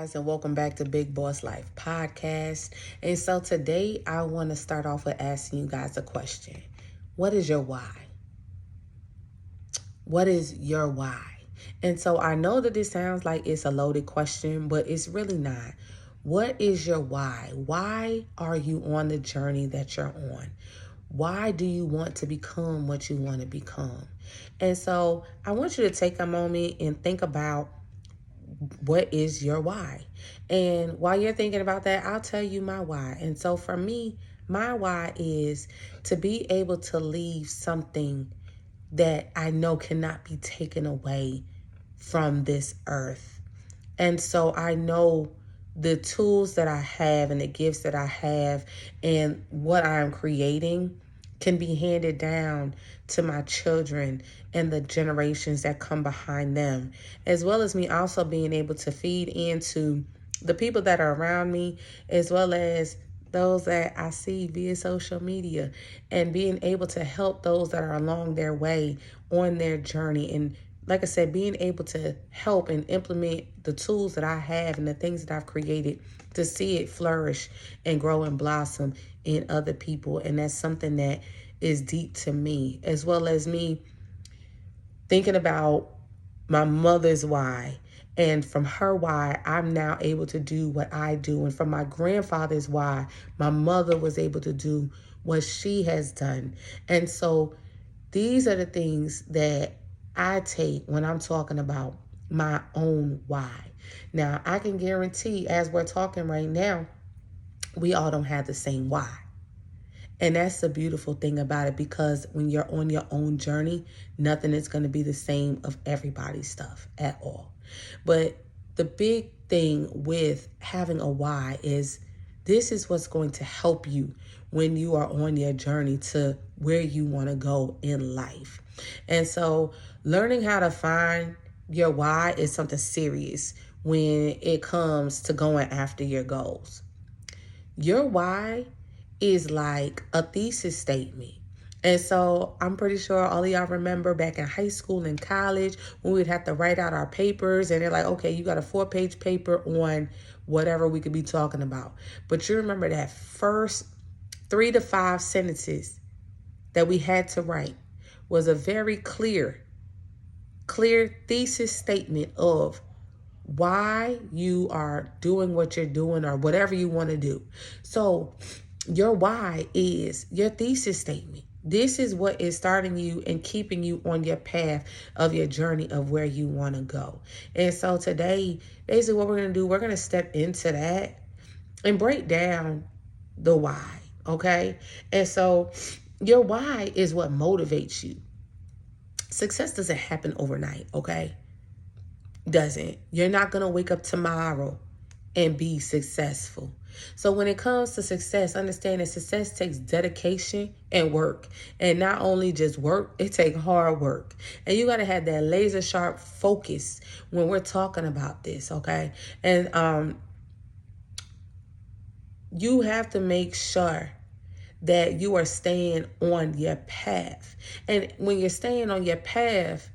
guys, and welcome back to Big Boss Life Podcast. And so today I want to start off with asking you guys a question. What is your why? What is your why? And so I know that this sounds like it's a loaded question, but it's really not. What is your why? Why are you on the journey that you're on? Why do you want to become what you want to become? And so I want you to take a moment and think about what is your why? And while you're thinking about that, I'll tell you my why. And so for me, my why is to be able to leave something that I know cannot be taken away from this earth. And so I know the tools that I have and the gifts that I have and what I'm creating can be handed down to my children and the generations that come behind them, as well as me also being able to feed into the people that are around me, as well as those that I see via social media, and being able to help those that are along their way on their journey. And like I said, being able to help and implement the tools that I have and the things that I've created to see it flourish and grow and blossom in other people. And that's something that is deep to me, as well as me thinking about my mother's why. And from her why, I'm now able to do what I do. And from my grandfather's why, my mother was able to do what she has done. And so these are the things that I take when I'm talking about my own why. Now, I can guarantee as we're talking right now, we all don't have the same why. And that's the beautiful thing about it, because when you're on your own journey, nothing is going to be the same of everybody's stuff at all. But the big thing with having a why is this is what's going to help you when you are on your journey to where you want to go in life. And so learning how to find your why is something serious when it comes to going after your goals. Your why is like a thesis statement. And so I'm pretty sure all of y'all remember back in high school and college when we'd have to write out our papers, and they're like, okay, you got a 4-page paper on whatever we could be talking about. But you remember that first 3 to 5 sentences that we had to write was a very clear thesis statement of why you are doing what you're doing or whatever you want to do. So your why is your thesis statement. This is what is starting you and keeping you on your path of your journey of where you want to go. And so today, basically what we're going to do, we're going to step into that and break down the why, okay? And so your why is what motivates you. Success doesn't happen overnight, okay? Doesn't. You're not going to wake up tomorrow and be successful. So when it comes to success, understand that success takes dedication and work. And not only just work, it takes hard work. And you got to have that laser sharp focus when we're talking about this, okay? And you have to make sure that you are staying on your path. And when you're staying on your path,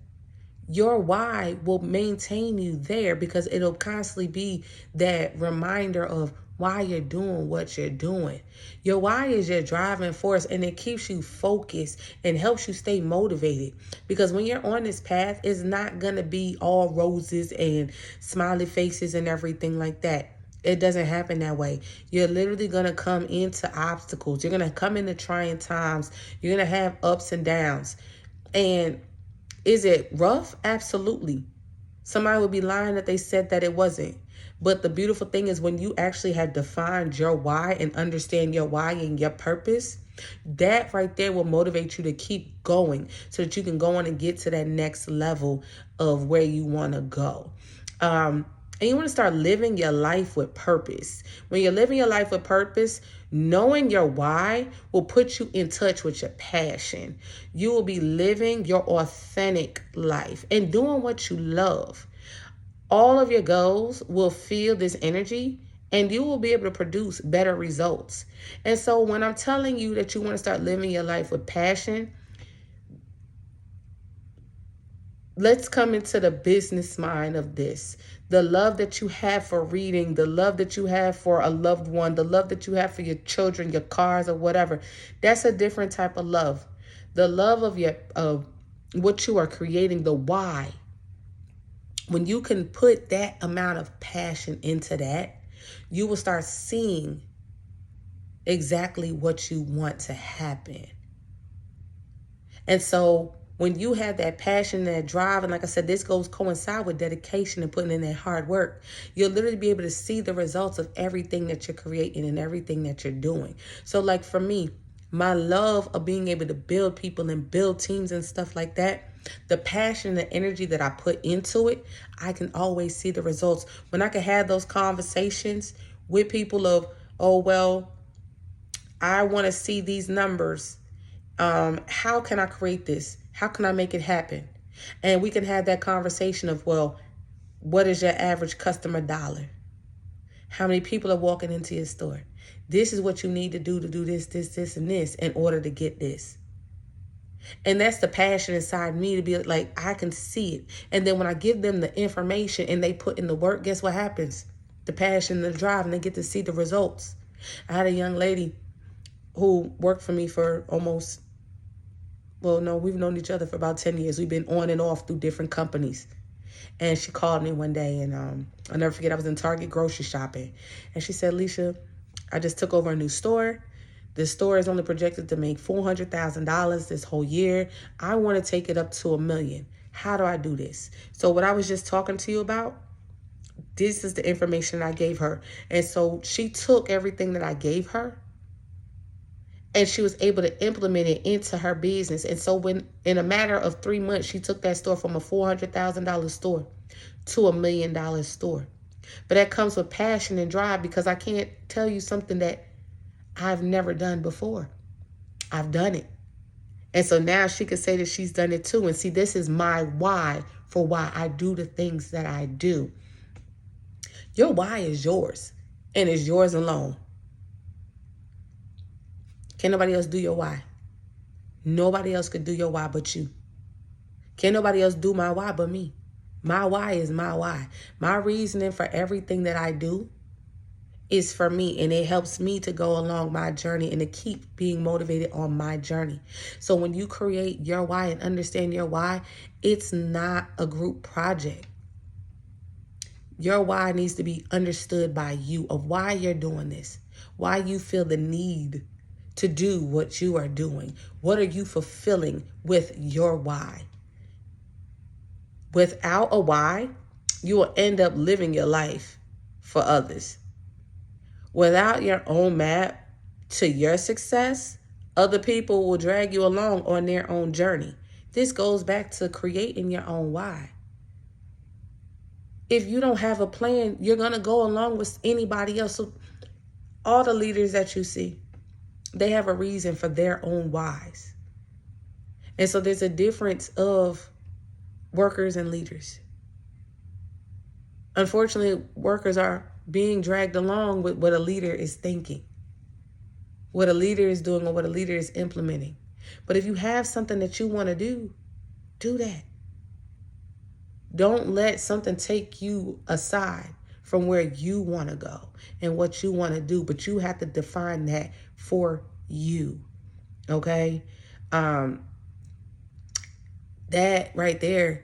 your why will maintain you there, because it'll constantly be that reminder of why you're doing what you're doing. Your why is your driving force, and it keeps you focused and helps you stay motivated. Because when you're on this path, it's not going to be all roses and smiley faces and everything like that. It doesn't happen that way. You're literally going to come into obstacles. You're going to come into trying times. You're going to have ups and downs. And is it rough? Absolutely. Somebody would be lying that they said that it wasn't. But the beautiful thing is when you actually have defined your why and understand your why and your purpose, that right there will motivate you to keep going so that you can go on and get to that next level of where you want to go. And you want to start living your life with purpose. When you're living your life with purpose, knowing your why will put you in touch with your passion. You will be living your authentic life and doing what you love. All of your goals will feel this energy, and you will be able to produce better results. And so when I'm telling you that you want to start living your life with passion, let's come into the business mind of this. The love that you have for reading, the love that you have for a loved one, the love that you have for your children, your cars, or whatever. That's a different type of love. The love of what you are creating, the why. When you can put that amount of passion into that, you will start seeing exactly what you want to happen. And so when you have that passion, that drive, and like I said, this goes coincide with dedication and putting in that hard work, you'll literally be able to see the results of everything that you're creating and everything that you're doing. So like for me, my love of being able to build people and build teams and stuff like that, the passion, the energy that I put into it, I can always see the results. When I can have those conversations with people of, oh, well, I want to see these numbers. How can I create this? How can I make it happen? And we can have that conversation of, well, what is your average customer dollar? How many people are walking into your store? This is what you need to do this, and this in order to get this. And that's the passion inside me to be like, I can see it. And then when I give them the information and they put in the work, guess what happens? The passion, the drive, and they get to see the results. I had a young lady who worked for me for almost, well, no, we've known each other for about 10 years. We've been on and off through different companies. And she called me one day, and I'll never forget, I was in Target grocery shopping. And she said, Leisha, I just took over a new store. This store is only projected to make $400,000 this whole year. I want to take it up to $1 million. How do I do this? So what I was just talking to you about, this is the information I gave her. And so she took everything that I gave her, and she was able to implement it into her business. And so when in a matter of 3 months, she took that store from a $400,000 store to $1 million store. But that comes with passion and drive, because I can't tell you something that I've never done before. I've done it. And so now she can say that she's done it too. And see, this is my why for why I do the things that I do. Your why is yours, and it's yours alone. Can't nobody else do your why. Nobody else could do your why but you. Can't nobody else do my why but me. My why is my why. My reasoning for everything that I do is for me, and it helps me to go along my journey and to keep being motivated on my journey. So when you create your why and understand your why, it's not a group project. Your why needs to be understood by you, of why you're doing this, why you feel the need to do what you are doing. What are you fulfilling with your why? Without a why, you will end up living your life for others. Without your own map to your success, other people will drag you along on their own journey. This goes back to creating your own why. If you don't have a plan, you're going to go along with anybody else. So all the leaders that you see, they have a reason for their own whys. And so there's a difference of workers and leaders. Unfortunately, workers are being dragged along with what a leader is thinking, what a leader is doing, or what a leader is implementing. But if you have something that you want to do that. Don't let something take you aside from where you want to go and what you want to do. But you have to define that for you. Okay? That right there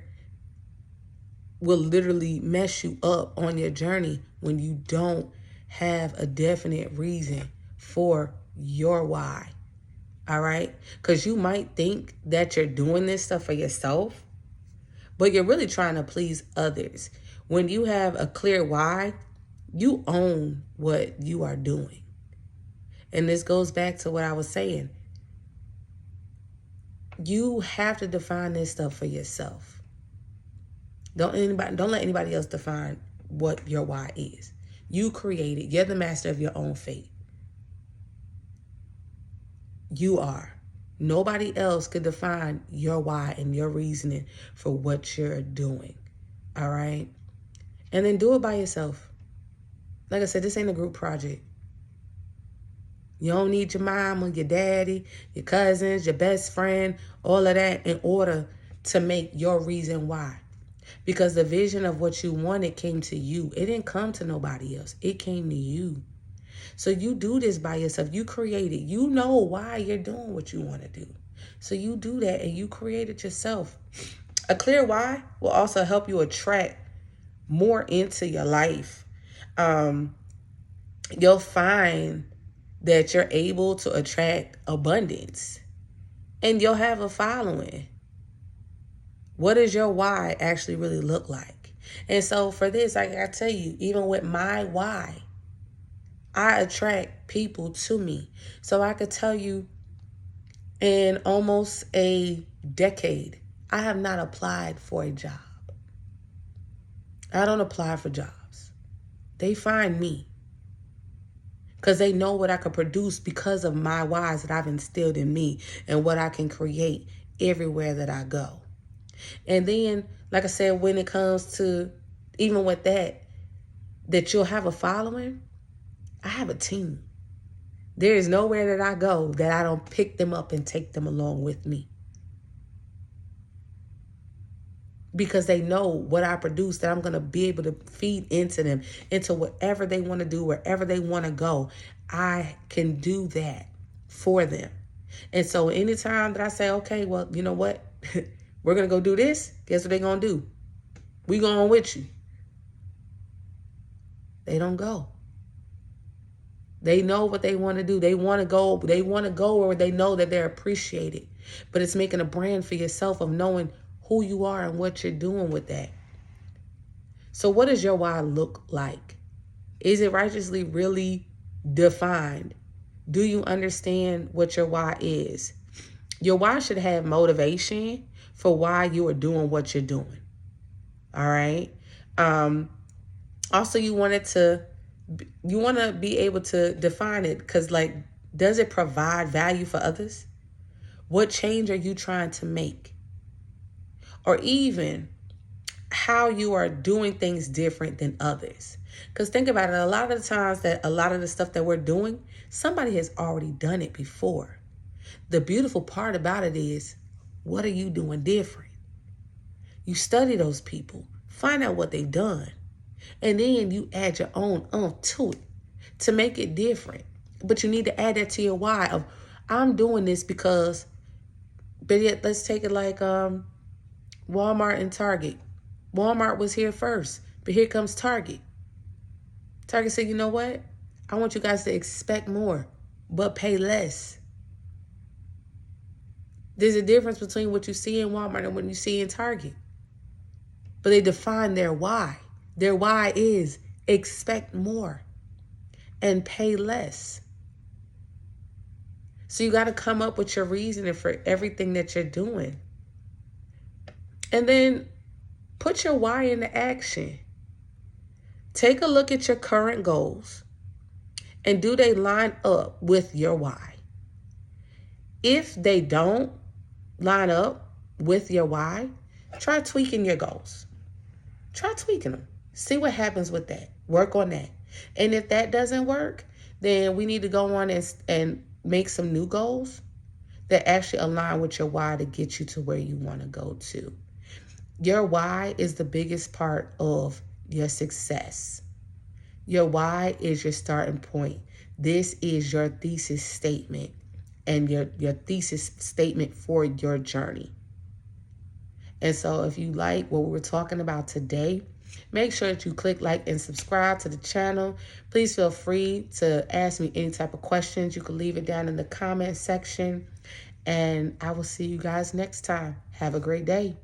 will literally mess you up on your journey when you don't have a definite reason for your why. All right? Because you might think that you're doing this stuff for yourself, but you're really trying to please others. When you have a clear why, you own what you are doing. And this goes back to what I was saying. You have to define this stuff for yourself. Don't let anybody else define what your why is. You create it. You're the master of your own fate. You are. Nobody else could define your why and your reasoning for what you're doing. All right? And then do it by yourself. Like I said, this ain't a group project. You don't need your mama, your daddy, your cousins, your best friend, all of that in order to make your reason why. Because the vision of what you wanted came to you. It didn't come to nobody else. It came to you. So you do this by yourself. You create it. You know why you're doing what you want to do. So you do that and you create it yourself. A clear why will also help you attract more into your life. You'll find that you're able to attract abundance and you'll have a following. What does your why actually really look like? And so for this, I gotta tell you, even with my why, I attract people to me. So I could tell you in almost a decade, I have not applied for a job. I don't apply for jobs. They find me because they know what I could produce because of my whys that I've instilled in me and what I can create everywhere that I go. And then, like I said, when it comes to, even with that you'll have a following, I have a team. There is nowhere that I go that I don't pick them up and take them along with me. Because they know what I produce, that I'm going to be able to feed into them, into whatever they want to do, wherever they want to go. I can do that for them. And so anytime that I say, okay, well, you know what? We're going to go do this. Guess what they're going to do? We going with you. They don't go. They know what they want to do. They want to go where they know that they're appreciated. But it's making a brand for yourself of knowing who you are and what you're doing with that. So what does your why look like? Is it righteously really defined? Do you understand what your why is? Your why should have motivation for why you are doing what you're doing. All right. Also, you want to be able to define it because, like, does it provide value for others? What change are you trying to make? Or even how you are doing things different than others. Because think about it, a lot of the times that a lot of the stuff that we're doing, somebody has already done it before. The beautiful part about it is, what are you doing different? You study those people, find out what they've done, and then you add your own to it to make it different. But you need to add that to your why of, I'm doing this because, but yet let's take it like Walmart and Target. Walmart was here first, but here comes Target. Target said, you know what? I want you guys to expect more, but pay less. There's a difference between what you see in Walmart and what you see in Target. But they define their why. Their why is expect more and pay less. So you got to come up with your reasoning for everything that you're doing. And then put your why into action. Take a look at your current goals and do they line up with your why? If they don't line up with your why, try tweaking your goals. Try tweaking them. See what happens with that. Work on that. And if that doesn't work, then we need to go on and make some new goals that actually align with your why to get you to where you want to go to. Your why is the biggest part of your success. Your why is your starting point. This is your thesis statement and your thesis statement for your journey. And so if you like what we were talking about today, make sure that you click like and subscribe to the channel. Please feel free to ask me any type of questions. You can leave it down in the comment section. And I will see you guys next time. Have a great day.